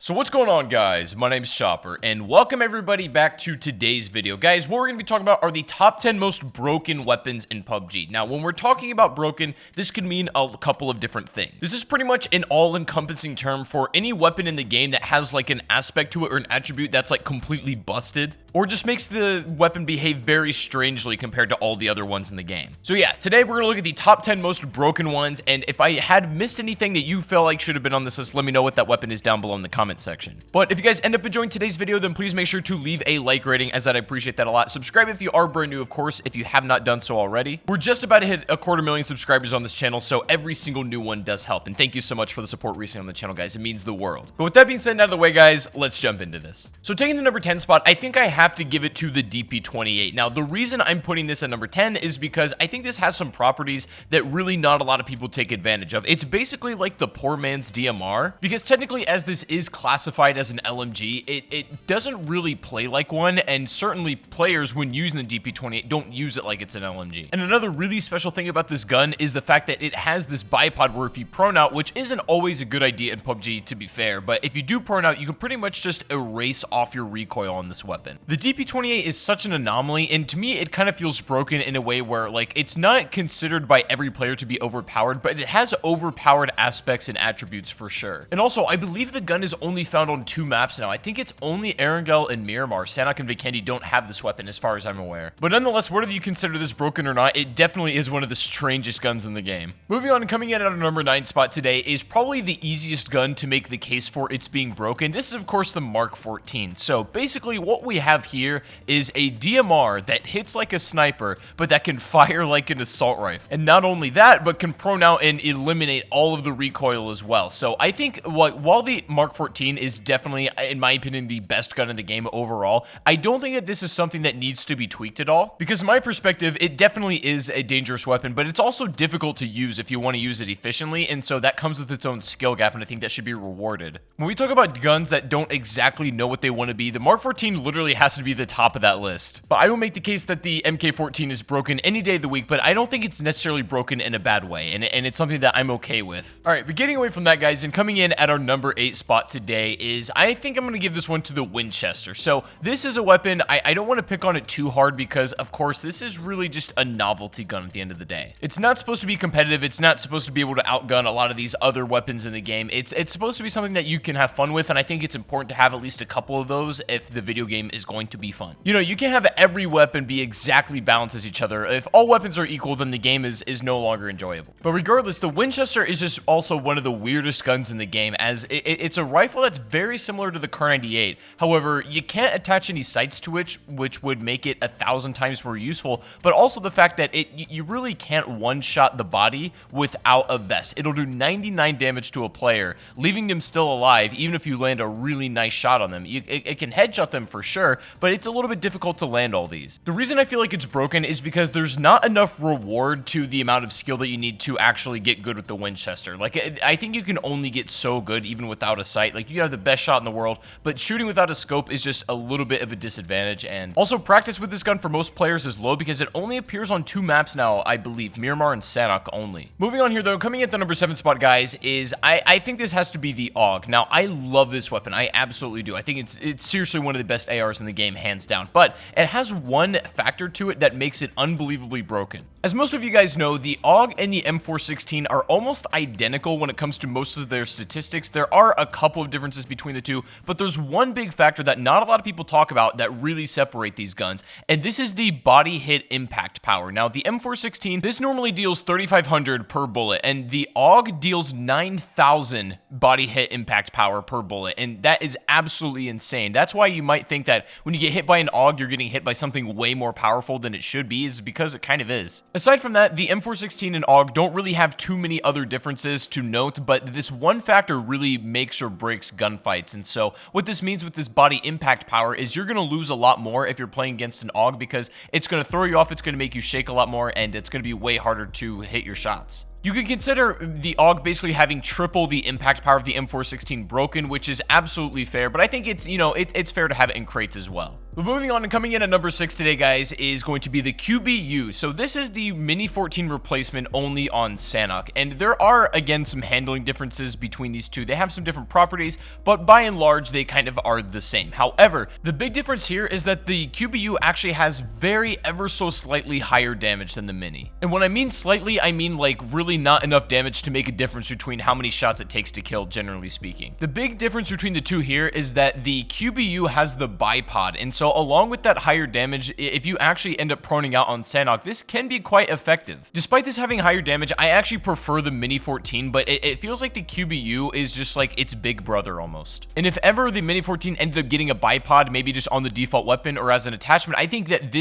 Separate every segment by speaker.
Speaker 1: So what's going on, guys? My name's Chopper, and welcome everybody back to today's video. Guys, what we're going to be talking about are the top 10 most broken weapons in PUBG. Now, when we're talking about broken, this could mean a couple of different things. This is pretty much an all-encompassing term for any weapon in the game that has like an aspect to it or an attribute that's like completely busted, or just makes the weapon behave very strangely compared to all the other ones in the game. So yeah, today we're going to look at the top 10 most broken ones, and if I had missed anything that you feel like should have been on this list, let me know what that weapon is down below in the comment section. But if you guys end up enjoying today's video, then please make sure to leave a like rating, as I'd appreciate that a lot. Subscribe if you are brand new, of course, if you have not done so already. We're just about to hit 250,000 subscribers on this channel, so every single new one does help, and thank you so much for the support recently on the channel, guys. It means the world. But with that being said and out of the way, guys, let's jump into this. So taking the number 10 spot, I think I have to give it to the DP28. Now, the reason I'm putting this at number 10 is because I think this has some properties that really not a lot of people take advantage of. It's basically like the poor man's DMR, because technically, as this is classified as an LMG, it doesn't really play like one, and certainly players, when using the DP28, don't use it like it's an LMG. And another really special thing about this gun is the fact that it has this bipod where if you prone out, which isn't always a good idea in PUBG to be fair, but if you do prone out, you can pretty much just erase off your recoil on this weapon. The DP28 is such an anomaly, and to me it kind of feels broken in a way where like it's not considered by every player to be overpowered, but it has overpowered aspects and attributes for sure. And also, I believe the gun is only found on 2 maps now. I think it's only Erangel and Miramar. Sanhok and Vikendi don't have this weapon as far as I'm aware. But nonetheless, whether you consider this broken or not, it definitely is one of the strangest guns in the game. Moving on, and coming in at our number 9 spot today is probably the easiest gun to make the case for its being broken. This is of course the Mark 14. So basically what we have here is a DMR that hits like a sniper, but that can fire like an assault rifle. And not only that, but can prone out and eliminate all of the recoil as well. So I think while the Mark 14 is definitely, in my opinion, the best gun in the game overall, I don't think that this is something that needs to be tweaked at all, because in my perspective, it definitely is a dangerous weapon, but it's also difficult to use if you want to use it efficiently, and so that comes with its own skill gap, and I think that should be rewarded. When we talk about guns that don't exactly know what they want to be, the Mark 14 literally has to be the top of that list. But I will make the case that the MK14 is broken any day of the week, but I don't think it's necessarily broken in a bad way, and it's something that I'm okay with. Alright, but getting away from that, guys, and coming in at our number 8 spot today is, I think I'm going to give this one to the Winchester. So this is a weapon, I don't want to pick on it too hard because, of course, this is really just a novelty gun at the end of the day. It's not supposed to be competitive. It's not supposed to be able to outgun a lot of these other weapons in the game. It's supposed to be something that you can have fun with, and I think it's important to have at least a couple of those if the video game is going to be fun. You know, you can't have every weapon be exactly balanced as each other. If all weapons are equal, then the game is no longer enjoyable. But regardless, the Winchester is just also one of the weirdest guns in the game, as it's a rifle that's very similar to the Kar 98. However, you can't attach any sights to it, which would make it 1,000 times more useful, but also the fact that you really can't one-shot the body without a vest. It'll do 99 damage to a player, leaving them still alive, even if you land a really nice shot on them. It can headshot them for sure, but it's a little bit difficult to land all these. The reason I feel like it's broken is because there's not enough reward to the amount of skill that you need to actually get good with the Winchester. Like, I think you can only get so good even without a sight. Like, you have the best shot in the world, but shooting without a scope is just a little bit of a disadvantage. And also, practice with this gun for most players is low because it only appears on 2 maps now, I believe, Miramar and Sanhok only. Moving on here though, coming at the number 7 spot, guys, is I think this has to be the AUG. Now, I love this weapon. I absolutely do. I think it's seriously one of the best ARs in the game, hands down, but it has one factor to it that makes it unbelievably broken. As most of you guys know, the AUG and the M416 are almost identical when it comes to most of their statistics. There are a couple of differences between the two, but there's one big factor that not a lot of people talk about that really separate these guns, and this is the body hit impact power. Now, the M416, this normally deals 3,500 per bullet, and the AUG deals 9,000 body hit impact power per bullet, and that is absolutely insane. That's why you might think that when you get hit by an AUG, you're getting hit by something way more powerful than it should be, is because it kind of is. Aside from that, the M416 and AUG don't really have too many other differences to note, but this one factor really makes or breaks gunfights. And so what this means with this body impact power is you're going to lose a lot more if you're playing against an AUG, because it's going to throw you off, it's going to make you shake a lot more, and it's going to be way harder to hit your shots. You can consider the AUG basically having triple the impact power of the M416 broken, which is absolutely fair, but I think it's, you know, it's fair to have it in crates as well. But moving on and coming in at number 6 today, guys, is going to be the QBU. So this is the Mini 14 replacement only on Sanhok, and there are, again, some handling differences between these two. They have some different properties, but by and large, they kind of are the same. However, the big difference here is that the QBU actually has very ever so slightly higher damage than the Mini. And when I mean slightly, I mean like really not enough damage to make a difference between how many shots it takes to kill, generally speaking. The big difference between the two here is that the QBU has the bipod, and so along with that higher damage, if you actually end up proning out on Sanhok, this can be quite effective. Despite this having higher damage, I actually prefer the Mini 14, but it feels like the QBU is just like its big brother almost. And if ever the Mini 14 ended up getting a bipod, maybe just on the default weapon or as an attachment, I think that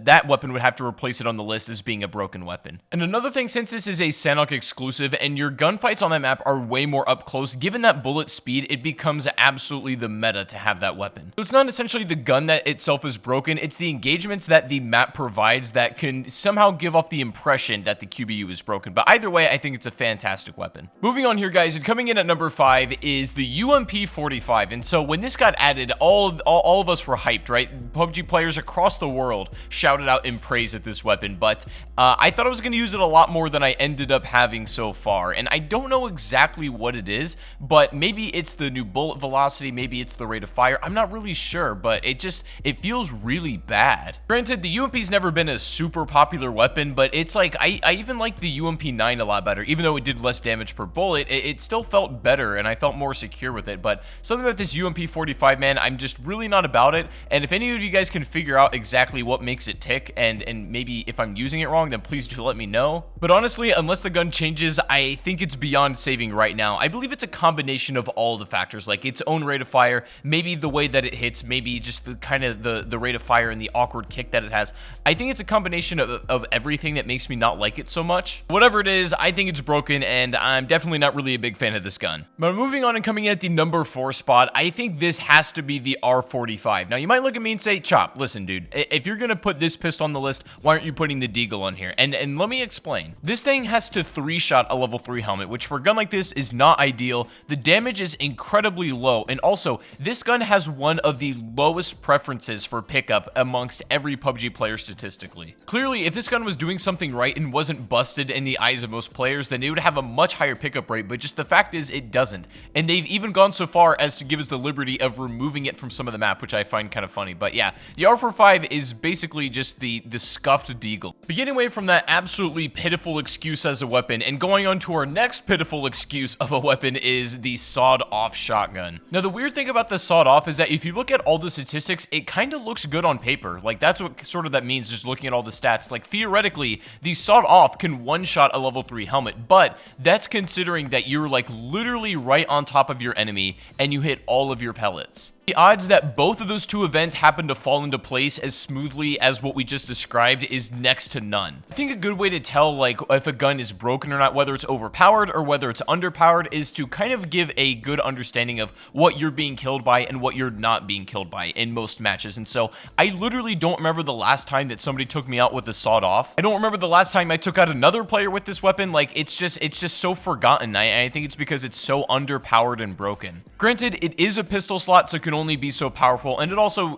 Speaker 1: that weapon would have to replace it on the list as being a broken weapon. And another thing, since this is a Sanhok exclusive and your gunfights on that map are way more up close, given that bullet speed, it becomes absolutely the meta to have that weapon. So it's not essentially the gun that itself is broken, it's the engagements that the map provides that can somehow give off the impression that the QBU is broken. But either way, I think it's a fantastic weapon. Moving on here, guys, and coming in at number 5 is the UMP45. And so when this got added, all of us were hyped, right? PUBG players across the world shouted out in praise at this weapon, but I thought I was going to use it a lot more than I ended up having so far. And I don't know exactly what it is, but maybe it's the new bullet velocity, maybe it's the rate of fire. I'm not really sure, but it feels really bad. Granted, the UMP's never been a super popular weapon, but it's like, I even like the UMP9 a lot better. Even though it did less damage per bullet, it still felt better, and I felt more secure with it. But something about this UMP45, man, I'm just really not about it. And if any of you guys can figure out exactly what makes it tick, and maybe if I'm using it wrong, then please do let me know. But honestly, unless the gun changes, I think it's beyond saving right now. I believe it's a combination of all the factors, like its own rate of fire, maybe the way that it hits, maybe just the kind of the rate of fire and the awkward kick that it has. I think it's a combination of everything that makes me not like it so much. Whatever it is, I think it's broken, and I'm definitely not really a big fan of this gun. But moving on and coming in at the number 4 spot, I think this has to be the R45. Now, you might look at me and say, Chop, listen, dude, if you're gonna put this pistol on the list, why aren't you putting the Deagle on here? And let me explain. This thing has to 3-shot a level 3 helmet, which for a gun like this is not ideal. The damage is incredibly low, and also, this gun has one of the lowest preferences for pickup amongst every PUBG player statistically. Clearly, if this gun was doing something right and wasn't busted in the eyes of most players, then it would have a much higher pickup rate, but just the fact is it doesn't. And they've even gone so far as to give us the liberty of removing it from some of the map, which I find kind of funny. But yeah, the R45 is basically just the scuffed Deagle. But getting away from that absolutely pitiful excuse as a weapon and going on to our next pitiful excuse of a weapon is the sawed-off shotgun. Now, the weird thing about the sawed-off is that if you look at all the statistics, it kind of looks good on paper. Like, that's what sort of that means, just looking at all the stats. Like, theoretically, the sawed-off can one-shot a level 3 helmet, but that's considering that you're, like, literally right on top of your enemy and you hit all of your pellets. The odds that both of those two events happen to fall into place as smoothly as what we just described is next to none. I think a good way to tell, like, if a gun is broken or not, whether it's overpowered or whether it's underpowered, is to kind of give a good understanding of what you're being killed by and what you're not being killed by in most matches. And so I literally don't remember the last time that somebody took me out with the sawed off. I don't remember the last time I took out another player with this weapon. Like, it's just so forgotten. I think it's because it's so underpowered and broken. Granted, it is a pistol slot, so it can only be so powerful, and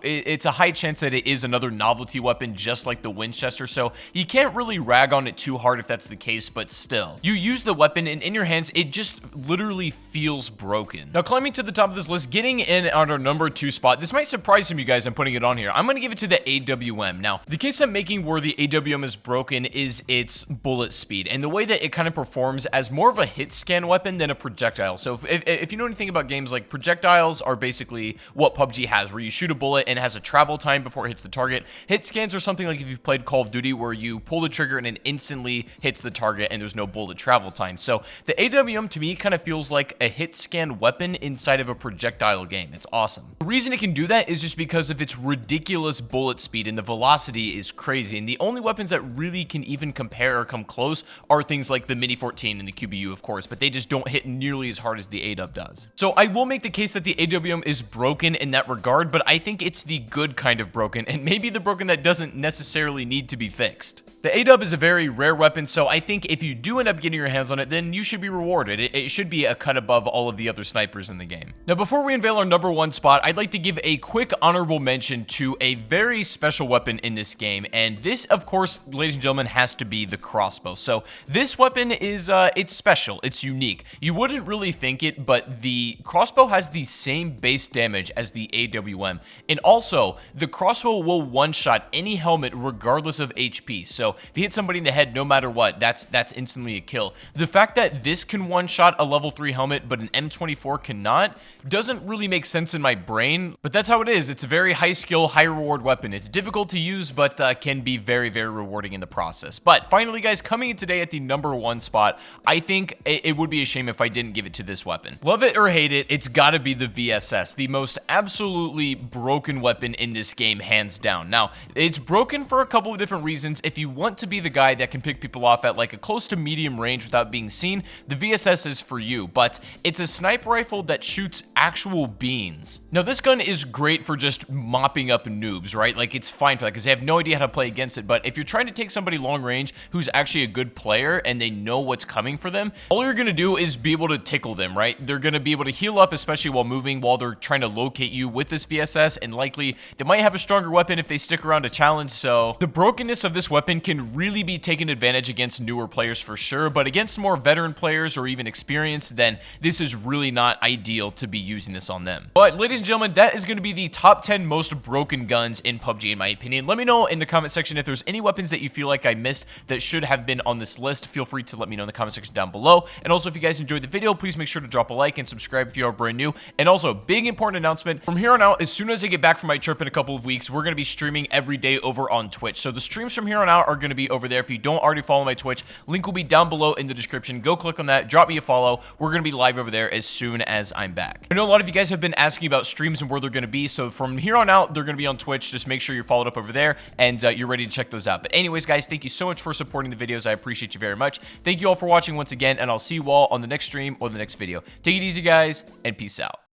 Speaker 1: it's a high chance that it is another novelty weapon just like the Winchester, so you can't really rag on it too hard if that's the case. But still, you use the weapon and in your hands it just literally feels broken. Now, climbing to the top of this list, getting in on our number 2 spot, this might surprise some of you guys. I'm putting it on here. I'm going to give it to the AWM. Now, the case I'm making where the AWM is broken is its bullet speed and the way that it kind of performs as more of a hit scan weapon than a projectile. So if you know anything about games, like, projectiles are basically what PUBG has, where you shoot a bullet and it has a travel time before it hits the target. Hit scans are something like if you've played Call of Duty, where you pull the trigger and it instantly hits the target and there's no bullet travel time. So the AWM to me kind of feels like a hit scan weapon inside of a projectile game. It's awesome. The reason it can do that is just because of its ridiculous bullet speed, and the velocity is crazy. And the only weapons that really can even compare or come close are things like the Mini 14 and the QBU, of course, but they just don't hit nearly as hard as the AW does. So I will make the case that the AWM is broken broken in that regard, but I think it's the good kind of broken, and maybe the broken that doesn't necessarily need to be fixed. The A-dub is a very rare weapon, so I think if you do end up getting your hands on it, then you should be rewarded. It should be a cut above all of the other snipers in the game. Now, before we unveil our number 1 spot, I'd like to give a quick honorable mention to a very special weapon in this game, and this, of course, ladies and gentlemen, has to be the crossbow. So this weapon is, it's special, it's unique. You wouldn't really think it, but the crossbow has the same base damage as the AWM, and also, the crossbow will one-shot any helmet regardless of HP, so if you hit somebody in the head, no matter what, that's instantly a kill. The fact that this can one-shot a level 3 helmet, but an M24 cannot, doesn't really make sense in my brain, but that's how it is. It's a very high-skill, high-reward weapon. It's difficult to use, but can be very, very rewarding in the process. But finally, guys, coming in today at the number 1 spot, I think it would be a shame if I didn't give it to this weapon. Love it or hate it, it's gotta be the VSS, the most absolutely broken weapon in this game, hands down. Now, it's broken for a couple of different reasons. If you want to be the guy that can pick people off at like a close to medium range without being seen, the VSS is for you, but it's a sniper rifle that shoots actual beans. Now, this gun is great for just mopping up noobs, right? Like, it's fine for that because they have no idea how to play against it, but if you're trying to take somebody long range who's actually a good player and they know what's coming for them, all you're gonna do is be able to tickle them, right? They're gonna be able to heal up, especially while moving, while they're trying to locate you with this VSS, and likely they might have a stronger weapon if they stick around to challenge. So the brokenness of this weapon can really be taken advantage against newer players for sure, but against more veteran players or even experienced, then this is really not ideal to be using this on them. But ladies and gentlemen, that is going to be the top 10 most broken guns in PUBG in my opinion. Let me know in the comment section if there's any weapons that you feel like I missed that should have been on this list. Feel free to let me know in the comment section down below. And also, if you guys enjoyed the video, please make sure to drop a like and subscribe if you are brand new. And also, big important announcement, from here on out, as soon as I get back from my trip in a couple of weeks, we're going to be streaming every day over on Twitch. So the streams from here on out are going to be over there. If you don't already follow my Twitch, link will be down below in the description. Go click on that, drop me a follow. We're going to be live over there as soon as I'm back. I know a lot of you guys have been asking about streams and where they're going to be, so from here on out, they're going to be on Twitch. Just make sure you're followed up over there and you're ready to check those out. But anyways, guys, thank you so much for supporting the videos. I appreciate you very much. Thank you all for watching once again, and I'll see you all on the next stream or the next video. Take it easy, guys, and peace out.